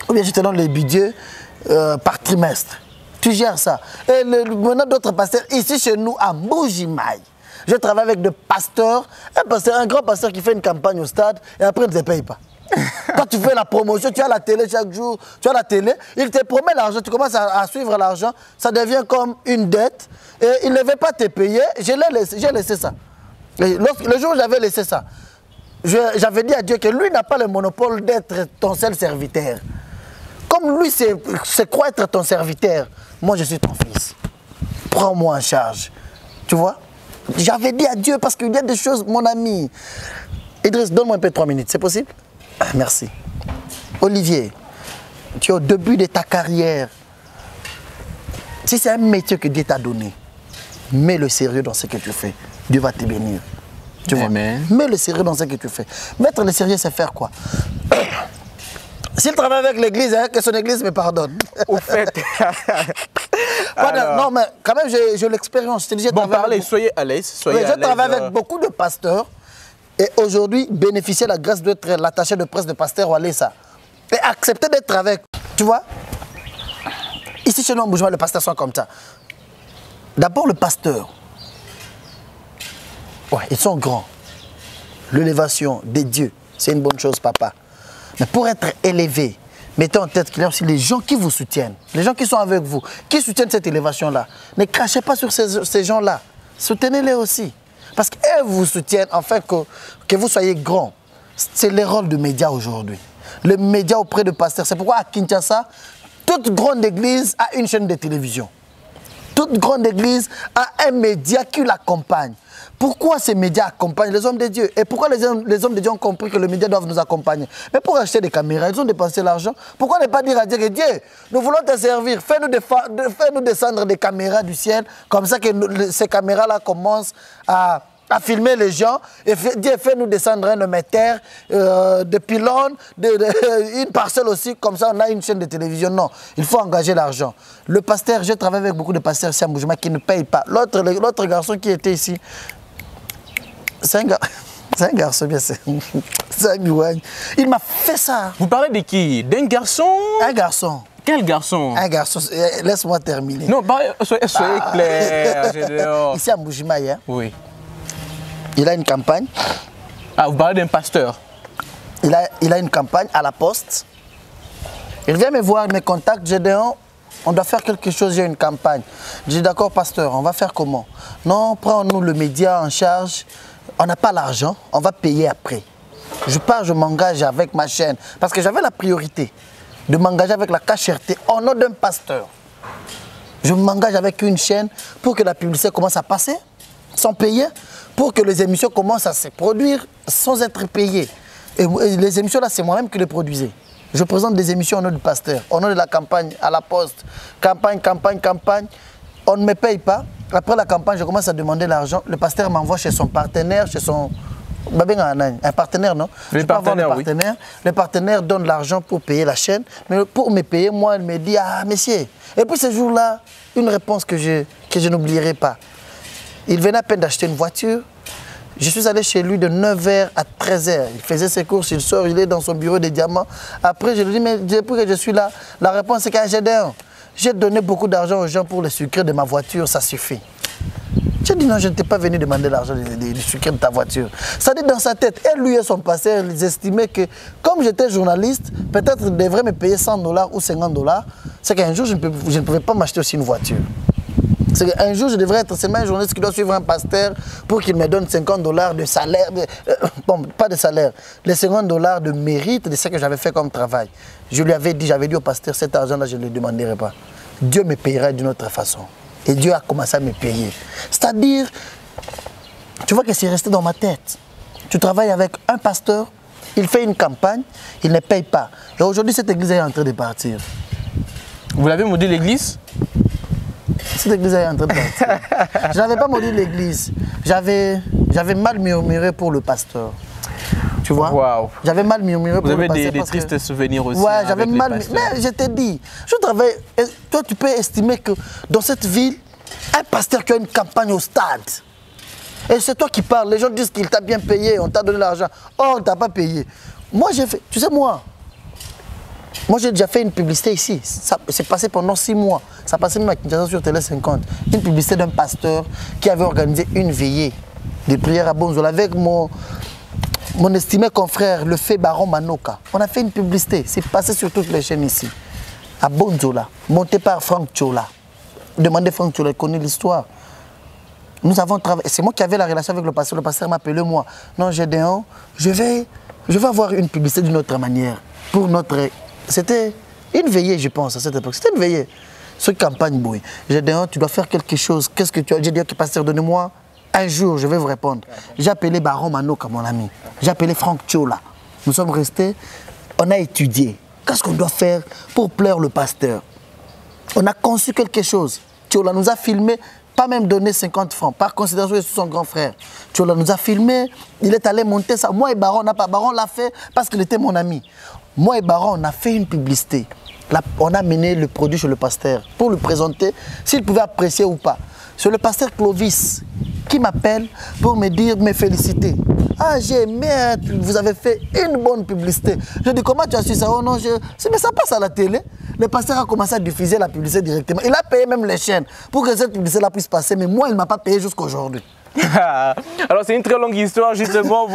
Ou bien je te donne le budget par trimestre. Tu gères ça. Et maintenant d'autres pasteurs, ici chez nous, à Mbujimaï, je travaille avec des pasteurs, un grand pasteur qui fait une campagne au stade et après il ne te paye pas. Quand tu fais la promotion, tu as la télé chaque jour, tu as la télé, il te promet l'argent, tu commences à suivre l'argent, ça devient comme une dette et il ne veut pas te payer. J'ai laissé ça. Et le jour où j'avais laissé ça, j'avais dit à Dieu que lui n'a pas le monopole d'être ton seul serviteur. Comme lui, c'est quoi être ton serviteur? Moi, je suis ton fils. Prends-moi en charge. Tu vois? J'avais dit à Dieu parce qu'il y a des choses, mon ami. Idriss, donne-moi un peu 3 minutes, c'est possible? Merci. Olivier, tu es au début de ta carrière. Si c'est un métier que Dieu t'a donné, mets le sérieux dans ce que tu fais. Dieu va te bénir. Tu vois? Mets le sérieux dans ce que tu fais. Mettre le sérieux, c'est faire quoi? S'il travaille avec l'église, hein, que son église me pardonne. Au fait. Alors... Non, mais quand même, j'ai l'expérience. Bon, parlez, soyez à l'aise. Je travaille avec beaucoup de pasteurs. Et aujourd'hui, bénéficier de la grâce d'être l'attaché de presse de pasteur Walesa. Et accepter d'être avec. Tu vois? Ici, chez nous, en Mbujimaï, les pasteurs sont comme ça. D'abord, le pasteur. Ouais, ils sont grands. L'élévation des dieux, c'est une bonne chose, papa. Mais pour être élevé, mettez en tête qu'il y a aussi les gens qui vous soutiennent, les gens qui sont avec vous, qui soutiennent cette élévation-là. Ne crachez pas sur ces gens-là. Soutenez-les aussi. Parce qu'elles vous soutiennent afin que vous soyez grand. C'est le rôle du média aujourd'hui. Le média auprès de pasteurs. C'est pourquoi à Kinshasa, toute grande église a une chaîne de télévision. Toute grande église a un média qui l'accompagne. Pourquoi ces médias accompagnent les hommes de Dieu? Et pourquoi les hommes de Dieu ont compris que les médias doivent nous accompagner? Mais pour acheter des caméras, ils ont dépensé l'argent. Pourquoi ne pas dire à Dieu que Dieu, nous voulons te servir, fais-nous descendre des caméras du ciel, comme ça que ces caméras-là commencent à filmer les gens, et Dieu fait-nous descendre un émetteur, des pylônes, une parcelle aussi, comme ça on a une chaîne de télévision. Non, il faut engager l'argent. Le pasteur, j'ai travaillé avec beaucoup de pasteurs ici à Mboujima qui ne payent pas. L'autre garçon qui était ici, c'est un garçon, bien sûr. C'est un Gouagne. Il m'a fait ça. Vous parlez de qui? D'un garçon? Un garçon. Quel garçon? Un garçon. Laisse-moi terminer. Non, soyez clair. Ici à Mboujima, hein? Oui. Il a une campagne. Ah, vous parlez d'un pasteur? Il a une campagne à la poste. Il vient me voir, il me contacte. J'ai dit, on doit faire quelque chose, j'ai une campagne. J'ai dit, d'accord, pasteur, on va faire comment? Non, prends-nous le média en charge. On n'a pas l'argent, on va payer après. Je pars, je m'engage avec ma chaîne. Parce que j'avais la priorité de m'engager avec la cachèreté au nom d'un pasteur. Je m'engage avec une chaîne pour que la publicité commence à passer sans payer, pour que les émissions commencent à se produire sans être payées. Et les émissions là, c'est moi-même qui les produisais. Je présente des émissions au nom du pasteur, au nom de la campagne, à la poste. Campagne. On ne me paye pas. Après la campagne, je commence à demander l'argent. Le pasteur m'envoie chez son partenaire, chez son... Un partenaire, non? Le partenaire, oui. Le partenaire donne l'argent pour payer la chaîne. Mais pour me payer, moi, il me dit, ah, monsieur. Et puis ce jour-là, une réponse que je n'oublierai pas. Il venait à peine d'acheter une voiture. Je suis allé chez lui de 9h à 13h. Il faisait ses courses, il sort, il est dans son bureau de diamants. Après, je lui dis, mais depuis que je suis là, la réponse est j'ai donné beaucoup d'argent aux gens pour le sucre de ma voiture, ça suffit. J'ai dit, non, je ne t'ai pas venu demander l'argent du sucre de ta voiture. Ça dit dans sa tête, elle, lui et son pasteur, ils estimaient que, comme j'étais journaliste, peut-être ils devraient me payer $100 ou $50. C'est qu'un jour, je ne pouvais pas m'acheter aussi une voiture. C'est qu'un jour, je devrais être seulement un journaliste qui doit suivre un pasteur pour qu'il me donne $50 de salaire. Bon, pas de salaire. Les $50 de mérite de ce que j'avais fait comme travail. Je lui avais dit, j'avais dit au pasteur, cet argent-là, je ne le demanderai pas. Dieu me payera d'une autre façon. Et Dieu a commencé à me payer. C'est-à-dire, tu vois que c'est resté dans ma tête. Tu travailles avec un pasteur, il fait une campagne, il ne paye pas. Et aujourd'hui, cette église est en train de partir. Vous l'avez maudit l'église? Cette église est en train de partir. Je n'avais pas maudit l'église. J'avais mal murmuré pour le pasteur. Tu vois? Wow. J'avais mal murmuré pour le pasteur. Vous avez des tristes souvenirs aussi. Ouais, j'avais mal. Mais je t'ai dit, je travaille. Toi, tu peux estimer que dans cette ville, un pasteur qui a une campagne au stade, et c'est toi qui parles, les gens disent qu'il t'a bien payé, on t'a donné l'argent. Oh, on ne t'a pas payé. Moi, j'ai fait. Tu sais, moi, j'ai déjà fait une publicité ici. C'est passé pendant 6 mois. Ça passait même à Kinshasa sur Télé 50. Une publicité d'un pasteur qui avait organisé une veillée de prière à Bonzola avec mon estimé confrère, le fait Baron Manoka. On a fait une publicité. C'est passé sur toutes les chaînes ici. À Bonzola, monté par Franck Tchola. Demandez Franck Tchola, il connaît l'histoire. Nous avons travaillé. C'est moi qui avais la relation avec le pasteur. Le pasteur m'a appelé moi. Non, Gédéon, je vais avoir une publicité d'une autre manière. Pour notre... C'était une veillée, je pense, à cette époque. C'était une veillée. Sur campagne, boy. J'ai dit, tu dois faire quelque chose. Qu'est-ce que tu as? J'ai dit, ok, pasteur, donnez-moi un jour, je vais vous répondre. J'ai appelé Baron Manoka, mon ami. J'ai appelé Franck Tchola. Nous sommes restés, on a étudié. Qu'est-ce qu'on doit faire pour plaire le pasteur? On a conçu quelque chose. Tchola nous a filmé, pas même donné 50 francs, par considération de son grand frère. Tchola nous a filmé, il est allé monter ça. Moi et Baron, Baron l'a fait parce qu'il était mon ami. Moi et Baron, on a fait une publicité. Là, on a mené le produit chez le pasteur pour le présenter, s'il pouvait apprécier ou pas. C'est le pasteur Clovis qui m'appelle pour me dire, me féliciter. Ah, j'ai aimé, vous avez fait une bonne publicité. Je dis, comment tu as su ça? Oh non, mais ça passe à la télé. Le pasteur a commencé à diffuser la publicité directement. Il a payé même les chaînes pour que cette publicité-là puisse passer, mais moi, il ne m'a pas payé jusqu'à aujourd'hui. Alors c'est une très longue histoire justement.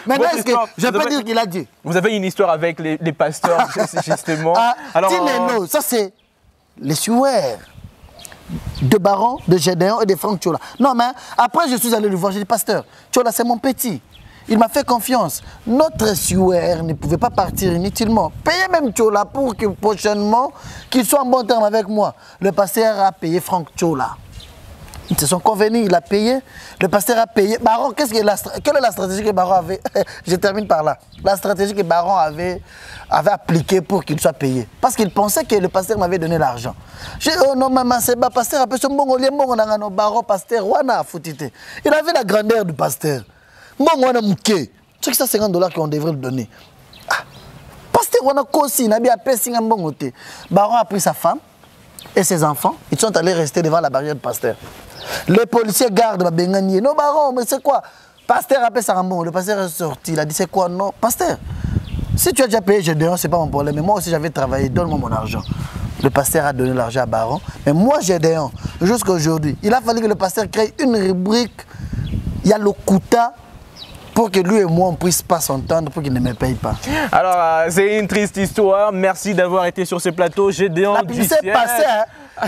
Maintenant, est-ce que je peux dire qu'il a dit? Vous avez une histoire avec les pasteurs justement. Alors, ça c'est les sueurs de Baron, de Gédéon et de Franck Tchola. Non mais après je suis allé le voir, j'ai dit pasteur, Tchola c'est mon petit. Il m'a fait confiance. Notre sueur ne pouvait pas partir inutilement. Payez même Tchola pour que prochainement, qu'il soit en bon terme avec moi. Le pasteur a payé Franck Tchola. Ils se sont convenus, il a payé. Le pasteur a payé. Baron, quelle est la stratégie que Baron avait? Je termine par là. La stratégie que Baron avait appliquée pour qu'il soit payé. Parce qu'il pensait que le pasteur m'avait donné l'argent. J'ai dit, oh non, maman, c'est pas pasteur. Baron, pasteur, il avait la grandeur du pasteur. C'est que ça, $50 qu'on devrait le donner. Pasteur, Baron a pris sa femme et ses enfants. Ils sont allés rester devant la barrière du pasteur. Les policiers gardent ma bengani. Non, Baron, mais c'est quoi? Pasteur a appelé Sarambon. Le pasteur est sorti. Il a dit, c'est quoi? Non, pasteur, si tu as déjà payé Gédéon, c'est pas mon problème. Mais moi aussi, j'avais travaillé. Donne-moi mon argent. Le pasteur a donné l'argent à Baron. Mais moi, Gédéon, jusqu'à aujourd'hui, il a fallu que le pasteur crée une rubrique. Il y a le Kouta. Pour que lui et moi, on ne puisse pas s'entendre, pour qu'il ne me paye pas. Alors, c'est une triste histoire. Merci d'avoir été sur ce plateau. Gédéon la publicité est passée, hein,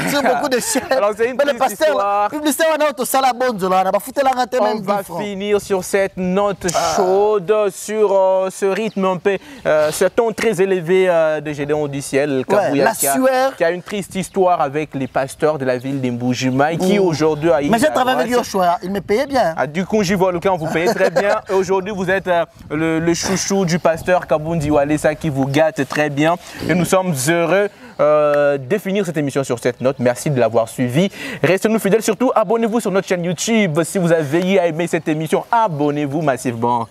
sur beaucoup de chaînes. Alors, c'est une triste histoire. On va finir sur cette note chaude, sur ce rythme un peu, ce ton très élevé de Gédéon du ciel. La sueur. Qui a une triste histoire avec les pasteurs de la ville d'Imboujima, qui aujourd'hui a... Mais j'ai travaillé avec Yoshua, il me payait bien. Du coup, j'y vois le cas, vous payez très bien. Aujourd'hui, vous êtes le chouchou du pasteur Kabundi Walesa qui vous gâte très bien. Et nous sommes heureux de finir cette émission sur cette note. Merci de l'avoir suivi. Restez-nous fidèles. Surtout, abonnez-vous sur notre chaîne YouTube. Si vous avez aimé cette émission, abonnez-vous massivement.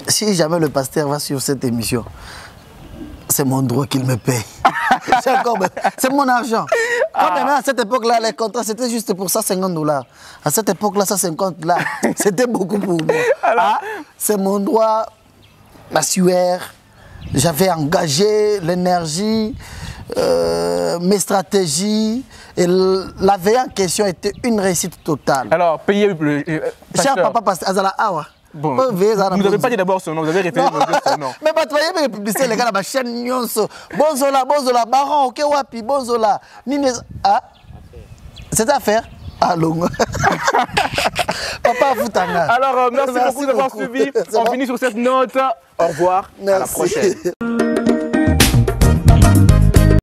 Si jamais le pasteur va sur cette émission, c'est mon droit qu'il me paye. C'est mon argent. Même à cette époque-là, les contrats, c'était juste pour ça $50. À cette époque-là, ça 50 là, c'était beaucoup pour moi. C'est mon droit, ma sueur. J'avais engagé l'énergie, mes stratégies. Et la veille en question était une réussite totale. Alors, payez le... Cher papa pasteur Azala Awa. Bon, vous n'avez pas dit d'abord son nom, vous avez référé son nom. Mais pas voyez mes publicités, les gars, ma chaîne Nyonso. Bonzola, Bonzola, Baron, ok, wapi, Bonzola. C'est affaire. Allô. Papa Foutanga. Alors, merci beaucoup d'avoir suivi. On finit sur cette note. Au revoir. Merci. À la prochaine.